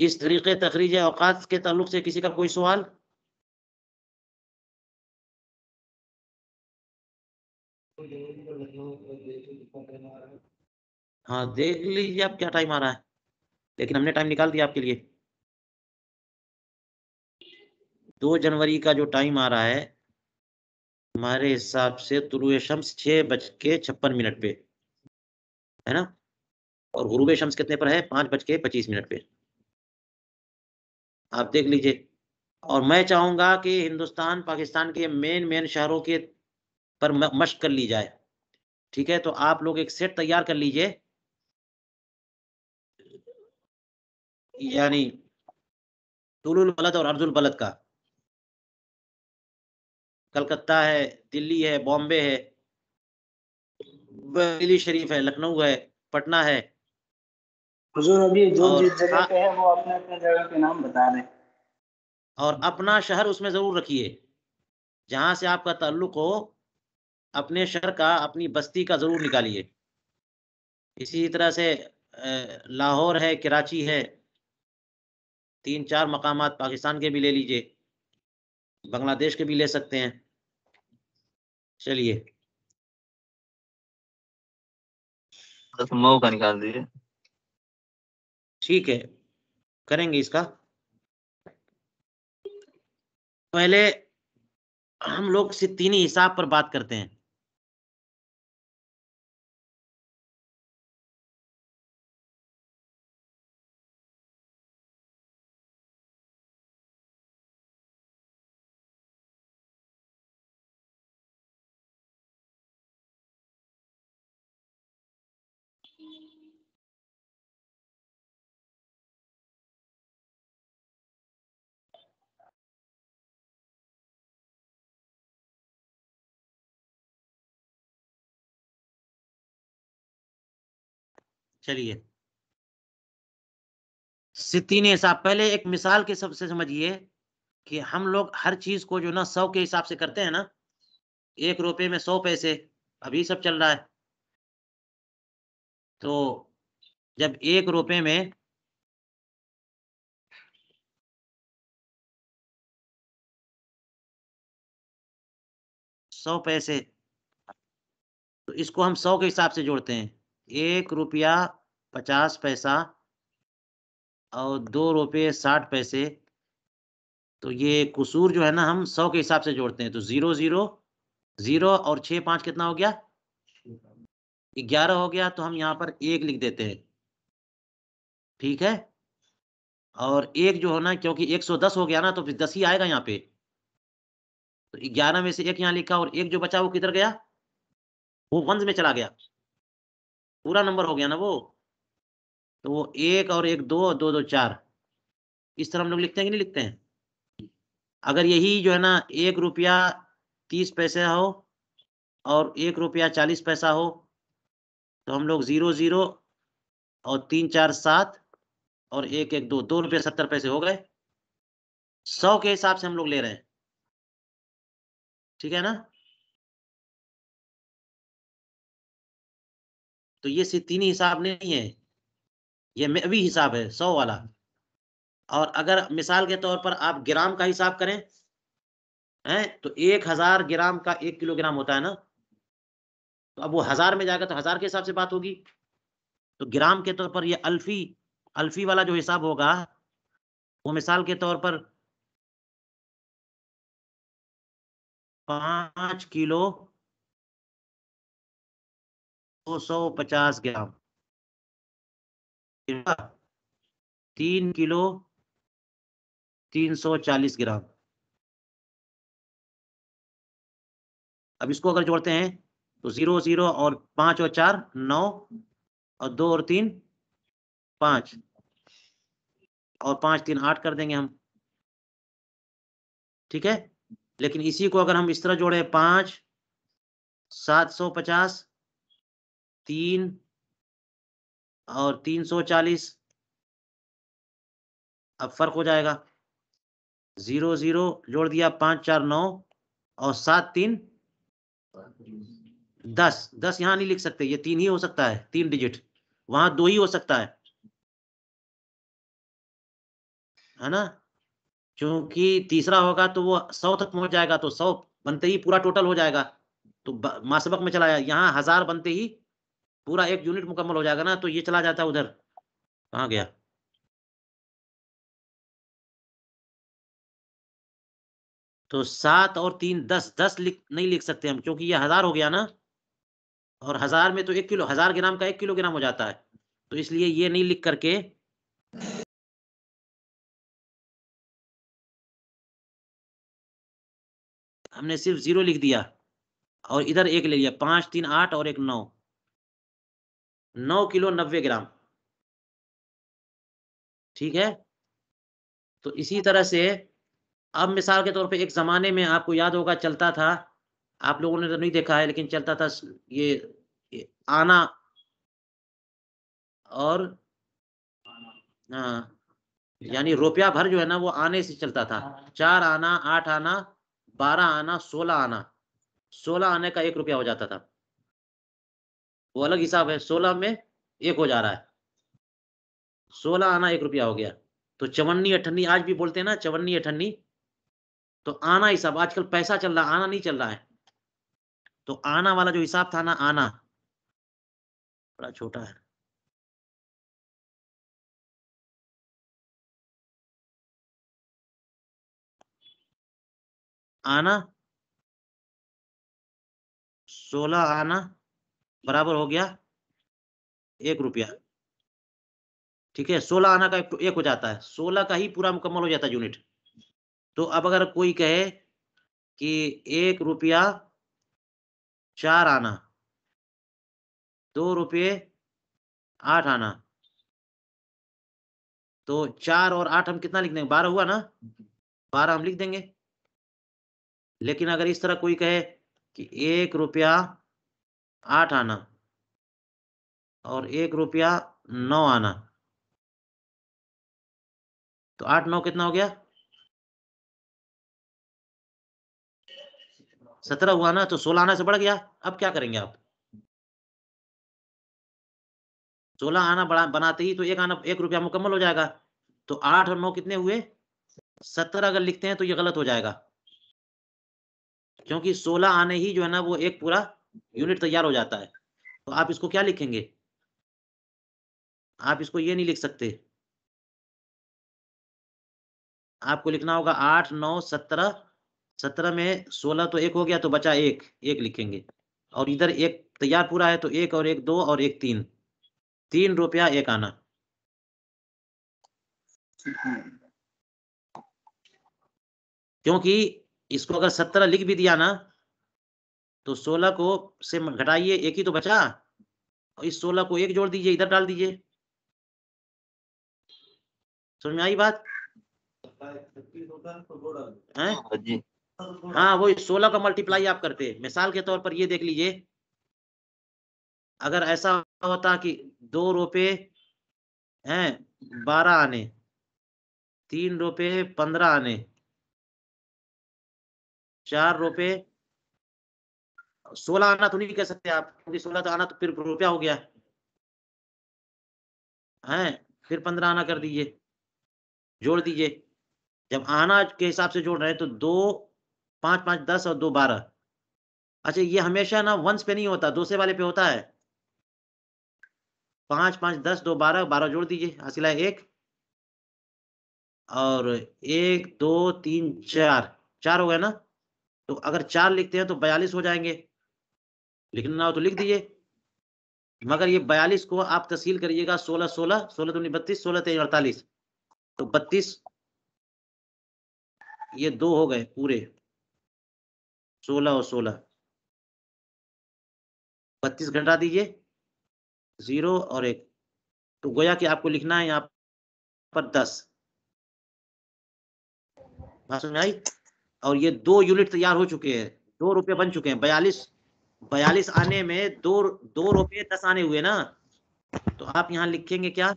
इस तरीके तखरीज औकात के ताल्लुक से किसी का कोई सवाल? हाँ, देख लीजिए आप क्या टाइम आ रहा है, लेकिन हमने टाइम निकाल दिया आपके लिए। 2 जनवरी का जो टाइम आ रहा है हमारे हिसाब से, तुलुए शम्स 6:56 पे है ना, और गुरूबे शम्स कितने पर है, 5:25 पे। आप देख लीजिए। और मैं चाहूंगा कि हिंदुस्तान पाकिस्तान के मेन शहरों के पर मशक कर ली जाए। ठीक है, तो आप लोग एक सेट तैयार कर लीजिए, यानी तुलुल बलद और अर्जुल बलद का। कलकत्ता है, दिल्ली है, बॉम्बे है, दिल्ली शरीफ है, लखनऊ है, पटना है, हुजूर अभी जो और जिस जगह पे है वो अपने अपने जगह के नाम बता रहे हैं। और अपना शहर उसमें जरूर रखिए, जहां से आपका ताल्लुक हो, अपने शहर का, अपनी बस्ती का जरूर निकालिए। इसी तरह से लाहौर है, कराची है, 3 4 मकामात पाकिस्तान के भी ले लीजिए, बांग्लादेश के भी ले सकते हैं। चलिए, बस मऊ का निकाल दीजिए। ठीक है, करेंगे इसका। पहले हम लोग सित्तीनी हिसाब पर बात करते हैं। चलिए, सित्तीनी हिसाब, पहले एक मिसाल के सबसे समझिए कि हम लोग हर चीज को जो ना 100 के हिसाब से करते हैं ना, 1 रुपए में 100 पैसे, अभी सब चल रहा है। तो जब 1 रुपए में सौ पैसे तो इसको हम 100 के हिसाब से जोड़ते हैं। 1 रुपया 50 पैसा और 2 रुपये 60 पैसे। तो ये कुसूर जो है ना हम 100 के हिसाब से जोड़ते हैं। तो 0 0 0 और 6 5 कितना हो गया? 11 हो गया। तो हम यहाँ पर 1 लिख देते हैं। ठीक है? और 1 जो है ना, क्योंकि 110 हो गया ना, तो फिर 10 ही आएगा यहाँ पे। तो 11 में से 1 यहाँ लिखा और 1 जो बचा वो किधर गया? वो वंश में चला गया। पूरा नंबर हो गया ना वो। तो वो 1 और 1 2 और 2 2 4। इस तरह हम लोग लिखते हैं कि नहीं लिखते हैं? अगर यही जो है ना 1 रुपया 30 पैसे हो और 1 रुपया 40 पैसा हो, तो हम लोग 0 0 और 3 4 7 और 1 1 2 2 रुपये 70 पैसे हो गए। 100 के हिसाब से हम लोग ले रहे हैं। ठीक है ना? तो ये सिर्फ 3 ही हिसाब नहीं है, ये में भी हिसाब है 100 वाला। और अगर मिसाल के तौर पर आप ग्राम का हिसाब करें, हैं, तो 1000 ग्राम का 1 किलोग्राम होता है ना। तो अब वो 1000 में जाएगा तो 1000 के हिसाब से बात होगी। तो ग्राम के तौर पर ये अल्फी वाला जो हिसाब होगा, वो मिसाल के तौर पर 5 किलो 250 ग्राम, 3 किलो 340 ग्राम। अब इसको अगर जोड़ते हैं तो 0 0 और 5 और 4 9 और 2 और 3 5 और 5 3 8 कर देंगे हम। ठीक है? लेकिन इसी को अगर हम इस तरह जोड़े 5 750 3 और 340, अब फर्क हो जाएगा। 0 0 जोड़ दिया 5 4 9 और 7 3 10। 10 यहाँ नहीं लिख सकते, ये 3 ही हो सकता है, 3 डिजिट। वहां 2 ही हो सकता है ना? क्योंकि तीसरा होगा तो वो 100 तक पहुंच जाएगा, तो 100 बनते ही पूरा टोटल हो जाएगा। तो मासबक में चला जाएगा। यहाँ 1000 बनते ही पूरा 1 यूनिट मुकम्मल हो जाएगा ना, तो ये चला जाता है उधर। कहाँ गया? तो 7 और 3 10 10 नहीं लिख सकते हम, क्योंकि ये 1000 हो गया ना। और 1000 में तो 1 किलो 1000 ग्राम का 1 किलोग्राम हो जाता है। तो इसलिए ये नहीं लिख करके हमने सिर्फ 0 लिख दिया और इधर 1 ले लिया। 5 3 8 और 1 9। 9 किलो 90 ग्राम। ठीक है? तो इसी तरह से अब मिसाल के तौर पे एक ज़माने में आपको याद होगा चलता था, आप लोगों ने तो नहीं देखा है, लेकिन चलता था ये आना और हाँ, यानी रुपया भर जो है ना वो आने से चलता था। 4 आना, 8 आना, 12 आना, 16 आना। 16 आने का 1 रुपया हो जाता था। वो अलग हिसाब है, 16 में 1 हो जा रहा है। 16 आना 1 रुपया हो गया। तो चवन्नी अठन्नी आज भी बोलते हैं ना, चवन्नी अठन्नी। तो आना हिसाब, आजकल पैसा चल रहा है, आना नहीं चल रहा है। तो आना वाला जो हिसाब था ना, आना बड़ा छोटा है। आना 16 आना बराबर हो गया 1 रुपया। ठीक है? 16 आना का 1 हो जाता है। 16 का ही पूरा मुकम्मल हो जाता है यूनिट। तो अब अगर कोई कहे कि 1 रुपया 4 आना, 2 रुपये 8 आना, तो 4 और 8 हम कितना लिख देंगे? 12 हुआ ना? 12 हम लिख देंगे। लेकिन अगर इस तरह कोई कहे कि 1 रुपया 8 आना और 1 रुपया 9 आना, तो 8 9 कितना हो गया? 17 हुआ ना? तो 16 आना से बढ़ गया। अब क्या करेंगे आप? 16 आना बनाते ही तो 1 आना 1 रुपया मुकम्मल हो जाएगा। तो 8 और 9 कितने हुए? 17 अगर लिखते हैं तो ये गलत हो जाएगा। क्योंकि 16 आने ही जो है ना वो 1 पूरा यूनिट तैयार हो जाता है। तो आप इसको क्या लिखेंगे? आप इसको ये नहीं लिख सकते, आपको लिखना होगा 8 9 17, 17 में 16 तो 1 हो गया, तो बचा 1 लिखेंगे। और इधर 1 तैयार पूरा है, तो 1 और 1 2 और 1 3, 3 रुपया 1 आना। क्योंकि इसको अगर 17 लिख भी दिया ना, तो 16 को से घटाइए, 1 ही तो बचा, और इस 16 को 1 जोड़ दीजिए, इधर डाल दीजिए। समझ में आई बात? हैं? हाँ जी। हाँ, वो 16 का मल्टीप्लाई आप करते। मिसाल के तौर पर ये देख लीजिए, अगर ऐसा होता कि 2 रुपए हैं 12 आने, 3 रुपए 15 आने, 4 रुपए 16 आना तो नहीं कह सकते आप, क्योंकि 16 तो आना तो फिर रुपया हो गया है। फिर 15 आना कर दीजिए, जोड़ दीजिए। जब आना के हिसाब से जोड़ रहे हैं तो 2 5 5 10 और 2 12। अच्छा, ये हमेशा ना वंस पे नहीं होता, दो से वाले पे होता है। 5 5 10 2 12, 12 जोड़ दीजिए, हासिल है 1, और 1 2 3 4, 4 हो गए ना। तो अगर 4 लिखते हैं तो 42 हो जाएंगे। लिखना हो तो लिख दीजिए, मगर ये 42 को आप तहसील करिएगा 16 16, 16 दूनी 32, 16 3 48, तो 32, ये 2 हो गए पूरे, 16 और 16, 32 घटा दीजिए, 0 और 1, तो गोया कि आपको लिखना है यहाँ पर 10। बात समझ में आई? और ये 2 यूनिट तैयार हो चुके हैं, 2 रुपये बन चुके हैं। 42 आने में 2 रुपये 10 आने हुए ना, तो आप यहाँ लिखेंगे क्या?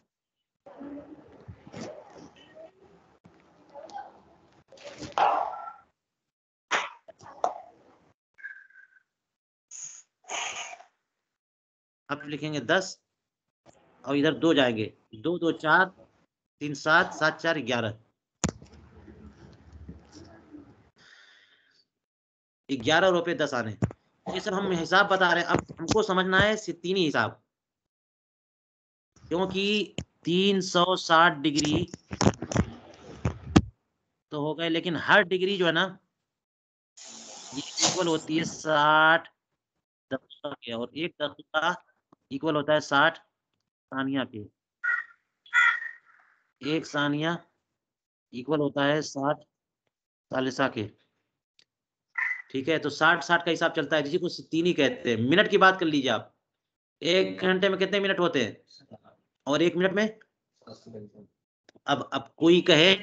आप लिखेंगे 10, और इधर 2 जाएंगे, 2 2 4, 3 7, 7 4 11, 11 रुपये 10 आने। ये सब हम हिसाब बता रहे हैं, अब हमको समझना है तीन ही हिसाब, क्योंकि 360 डिग्री तो हो गए, लेकिन हर डिग्री जो है ना, ये इक्वल होती है 60 दशमलव के, और 1 दशमलव इक्वल होता है 60 सानिया के। 1 सानिया इक्वल होता है 60 सालिसा के। ठीक है, तो 60 का हिसाब चलता है, जिसी को तीन ही कहते हैं। मिनट की बात कर लीजिए आप, 1 घंटे में कितने मिनट होते हैं, और 1 मिनट में? अब कोई कहे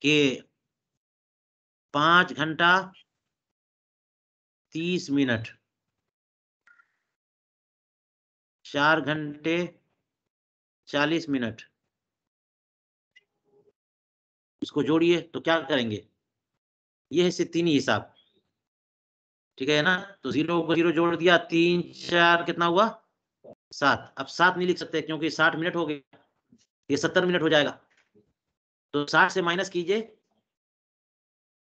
कि 5 घंटा 30 मिनट, 4 घंटे 40 मिनट, इसको जोड़िए तो क्या करेंगे? ये है सिर्फ तीन ही हिसाब, ठीक है ना। तो 0 को 0 जोड़ दिया, 3 4 कितना हुआ? 7। अब 7 नहीं लिख सकते, क्योंकि 60 मिनट हो गए, ये 70 मिनट हो जाएगा। तो 60 से माइनस कीजिए,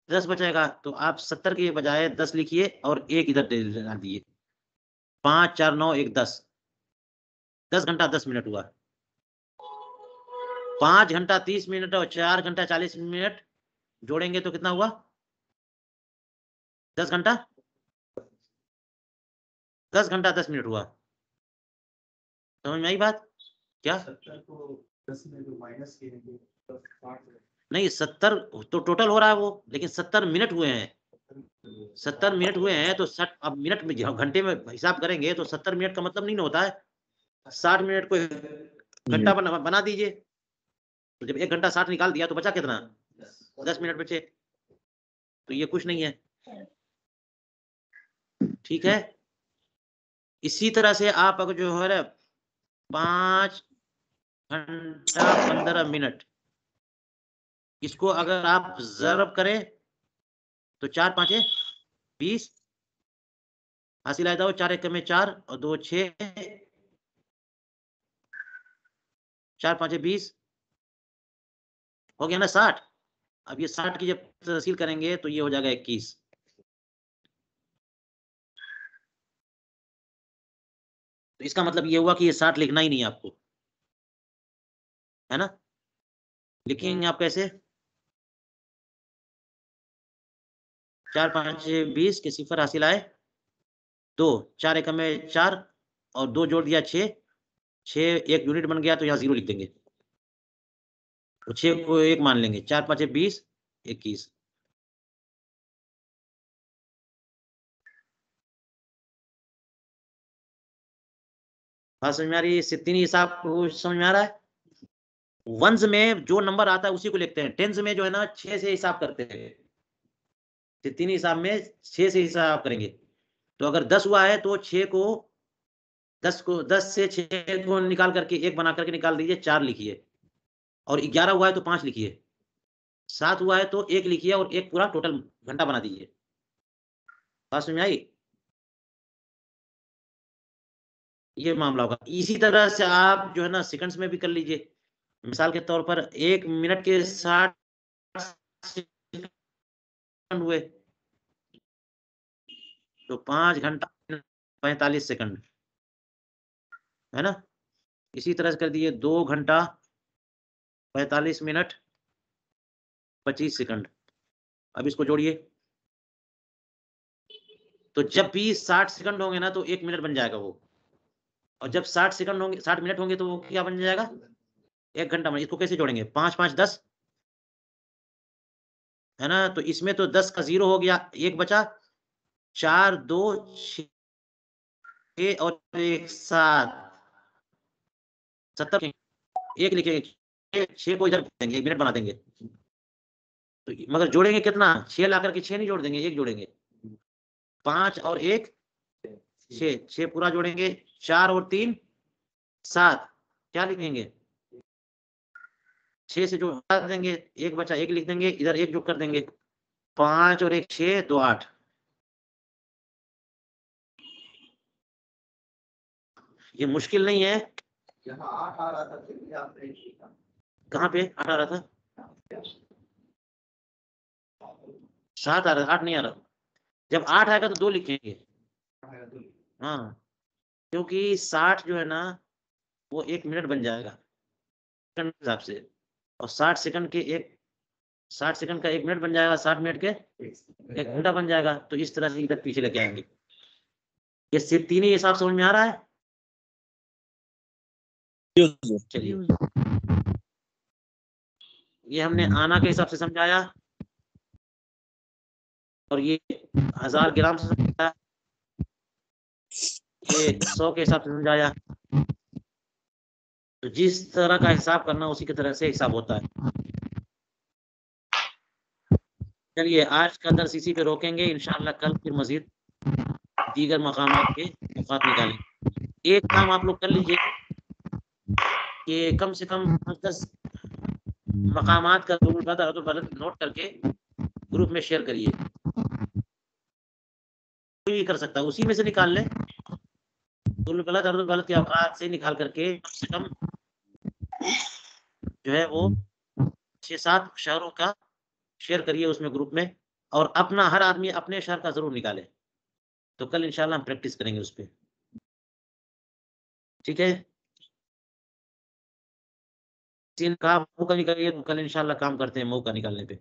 10 बचेगा, तो आप 70 के बजाय 10 लिखिए, और 1 इधर डाल दिए। 5 4 9 1 10, 10 घंटा 10 मिनट हुआ। 5 घंटा 30 मिनट और 4 घंटा 40 मिनट जोड़ेंगे तो कितना हुआ? 10 घंटा 10 मिनट हुआ। समझ में आई बात क्या? नहीं, 70 तो टोटल हो रहा है वो, लेकिन 70 मिनट हुए हैं, 70 मिनट हुए हैं, तो 60 अब मिनट में घंटे में हिसाब करेंगे तो 70 मिनट का मतलब नहीं ना होता है। 60 मिनट को घंटा बना दीजिए, तो जब 1 घंटा 60 निकाल दिया तो बचा कितना? 10 मिनट बचे। तो ये कुछ नहीं है, ठीक है। इसी तरह से आप अगर जो है 5 घंटा 15 मिनट, इसको अगर आप ज़र्ब करें तो 4 5 20, हासिल आया था 4 1 में 4 और 2 6, 4 5 20, हो गया ना 60। अब ये 60 की जब तहसील करेंगे तो ये हो जाएगा 21। तो इसका मतलब ये हुआ कि ये 60 लिखना ही नहीं है आपको, है ना? लिखेंगे आप कैसे? 4 5 20 के सिफर हासिल आए 2, 4 एकम में 4 और 2 जोड़ दिया 6, 6 एक यूनिट बन गया तो यहाँ 0 लिख देंगे। तो 6 को 1 मान लेंगे, 4 5 20 21। बात समझ में आ रही है? इससे 3 हिसाब को समझ में आ रहा है? वंस में जो नंबर आता है उसी को लिखते हैं, टेंस में जो है ना 6 से हिसाब करते हैं। 3 हिसाब में 6 से हिसाब करेंगे। तो अगर 10 हुआ है तो 6 को 10 से 6 को निकाल करके 1 बना करके निकाल दीजिए, 4 लिखिए। और 11 हुआ है तो 5 लिखिए। 7 हुआ है तो 1 लिखिए और 1 पूरा टोटल घंटा बना दीजिए। बात समझ में आई? ये मामला होगा। इसी तरह से आप जो है ना सेकंड्स में भी कर लीजिए। मिसाल के तौर पर 1 मिनट के 60 सेकंड हुए तो 5 घंटा 45 सेकंड, है ना? इसी तरह से कर दिए 2 घंटा 45 मिनट 25 सेकंड। अब इसको जोड़िए। तो जब भी 60 सेकंड होंगे ना तो 1 मिनट बन जाएगा वो। और जब 60 सेकंड होंगे 60 मिनट होंगे तो वो क्या बन जाएगा? 1 घंटा बन। इसको कैसे जोड़ेंगे? 5 5 10, है ना? तो इसमें तो 10 का 0 हो गया, 1 बचा, 4 2 6 और 1 7 70 1 लिखेंगे, 6 को इधर देंगे, 1 मिनट बना देंगे। तो मगर जोड़ेंगे कितना? 6 ला करके 6 नहीं जोड़ देंगे, 1 जोड़ेंगे। 5 और 1 6, 6 पूरा जोड़ेंगे, 4 और 3 7, क्या लिखेंगे? 6 से जो हटा देंगे, 1 बचा, 1 लिख देंगे, इधर 1 जोड़ कर देंगे, 5 और 1 6 2 8। ये मुश्किल नहीं है। यहाँ 8 आ रहा था, फिर भी आपने लिखा। कहाँ पे 8 आ रहा था? 7 आ रहा था, 8 नहीं आ रहा। जब 8 आएगा तो 2 लिखेंगे। हाँ, क्योंकि 60 जो है ना वो 1 मिनट बन जाएगा सेकंड के हिसाब से, और 60 सेकंड के 60 सेकंड का 1 मिनट बन जाएगा, 60 मिनट के 1 घंटा बन जाएगा। तो इस तरह से इधर पीछे लेके आएंगे। ये सिर्फ 3 ही हिसाब समझ में आ रहा है? चलिए, ये हमने आना के हिसाब से समझाया और ये 1000 ग्राम से समझाया, ये 100 के हिसाब से समझाया। तो जिस तरह का हिसाब करना उसी की तरह से हिसाब होता है। चलिए, आज का दर्स इसी पे रोकेंगे। इंशाअल्लाह कल फिर मजीद दीगर मकामात के नुकात निकालेंगे। एक काम आप लोग कर लीजिए कि कम से कम 10 मकामात का नोट करके ग्रुप में शेयर करिए। कोई भी कर सकता है, उसी में से निकाल ले। गलत के औकात से निकाल करके कम से कम जो है वो 6-7 शहरों का शेयर करिए उसमें ग्रुप में, और अपना हर आदमी अपने शहर का जरूर निकाले। तो कल इंशाल्लाह हम प्रैक्टिस करेंगे उस पे। ठीक है? काम मौका निकालिए, कल इंशाल्लाह काम करते हैं मौका निकालने पे।